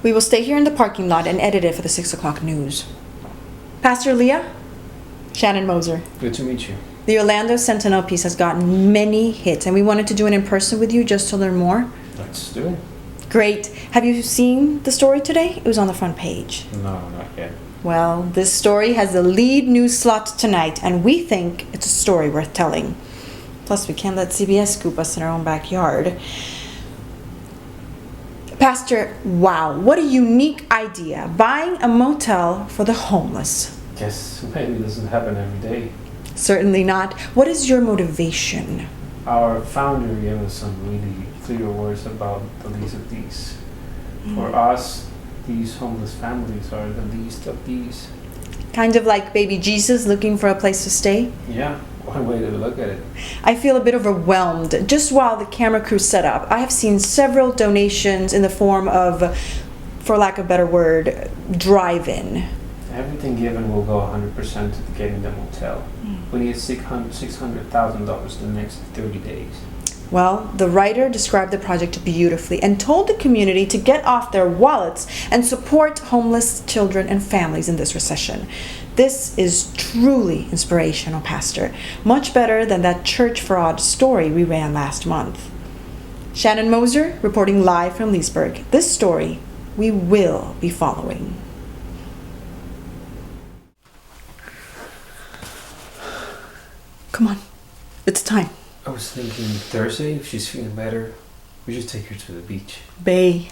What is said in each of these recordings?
We will stay here in the parking lot and edit it for the 6 o'clock news. Pastor Leah? Shannon Moser. Good to meet you. The Orlando Sentinel piece has gotten many hits, and we wanted to do it in person with you just to learn more. Let's do it. Great. Have you seen the story today? It was on the front page. No, not yet. Well, this story has the lead news slot tonight, and we think it's a story worth telling. Plus, we can't let CBS scoop us in our own backyard. Pastor, wow, what a unique idea. Buying a motel for the homeless. Guess maybe it doesn't happen every day. Certainly not. What is your motivation? Our founder gave us some really clear words about the least of these. For us, these homeless families are the least of these. Kind of like baby Jesus looking for a place to stay? Yeah, one way to look at it. I feel a bit overwhelmed. Just while the camera crew set up, I have seen several donations in the form of, for lack of a better word, drive-in. Everything given will go 100% to getting the motel. We need $600,000 the next 30 days. Well, the writer described the project beautifully and told the community to get off their wallets and support homeless children and families in this recession. This is truly inspirational, Pastor. Much better than that church fraud story we ran last month. Shannon Moser, reporting live from Leesburg. This story we will be following. Come on, it's time. I was thinking Thursday, if she's feeling better, we should take her to the beach. Bae.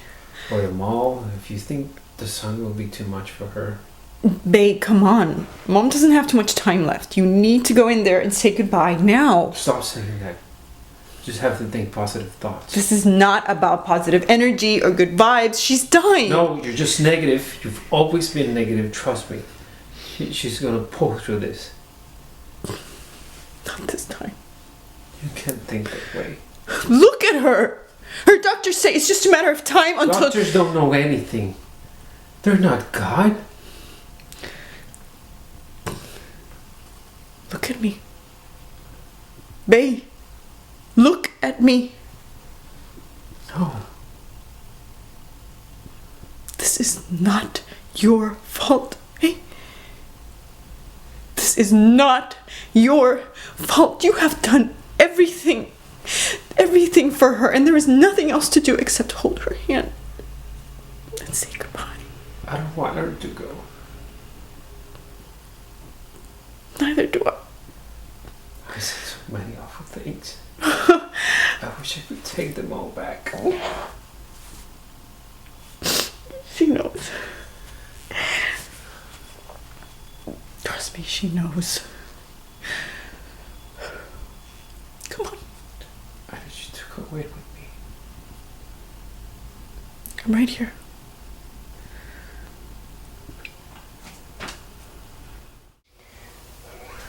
Or the mall, if you think the sun will be too much for her. Bae, come on. Mom doesn't have too much time left. You need to go in there and say goodbye now. Stop saying that. Just have to think positive thoughts. This is not about positive energy or good vibes. She's dying. No, you're just negative. You've always been negative, trust me. She's gonna pull through this. Not this time. You can't think that way. Look at her. Her doctors say it's just a matter of time until... Doctors don't know anything. They're not God. Look at me. Bae, look at me. No. This is not your fault. Hey? This is not your fault. You have done everything for her, and there is nothing else to do except hold her hand and say goodbye. I don't want her to go. Neither do I. I said so many awful things. I wish I could take them all back. She knows. Trust me, she knows. Come on. I need you to go away with me. I'm right here.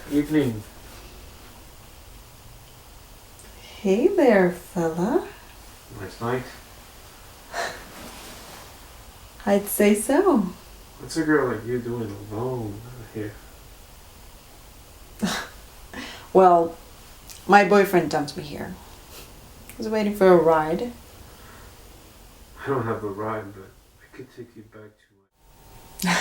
Evening. Hey there, fella. Nice night. I'd say so. What's a girl like you doing alone out here? Well, my boyfriend dumped me here. I was waiting for a ride. I don't have a ride, but I could take you back to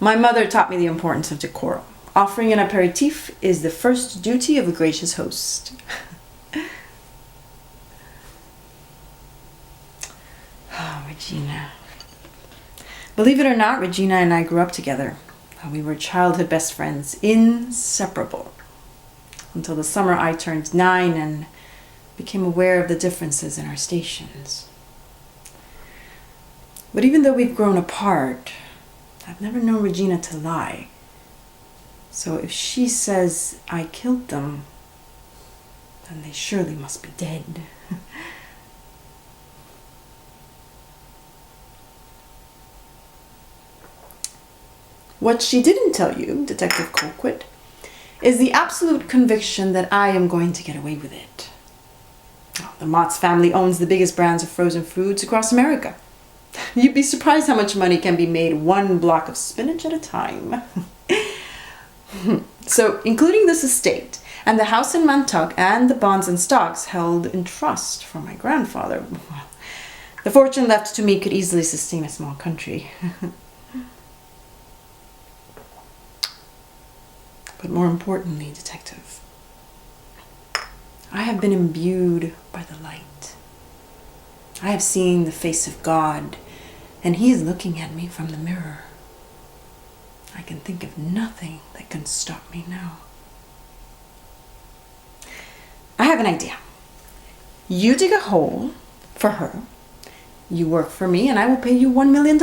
My mother taught me the importance of decorum. Offering an aperitif is the first duty of a gracious host. Oh, Regina. Believe it or not, Regina and I grew up together. We were childhood best friends, inseparable. Until the summer I turned 9 and became aware of the differences in our stations. But even though we've grown apart, I've never known Regina to lie. So if she says I killed them, then they surely must be dead. What she didn't tell you, Detective Colquitt, is the absolute conviction that I am going to get away with it. The Mott's family owns the biggest brands of frozen foods across America. You'd be surprised how much money can be made one block of spinach at a time. So, including this estate, and the house in Montauk, and the bonds and stocks held in trust from my grandfather, well, The fortune left to me could easily sustain a small country. But more importantly, Detective, I have been imbued by the light. I have seen the face of God, and He is looking at me from the mirror. I can think of nothing that can stop me now. I have an idea. You dig a hole for her, you work for me, and I will pay you $1 million.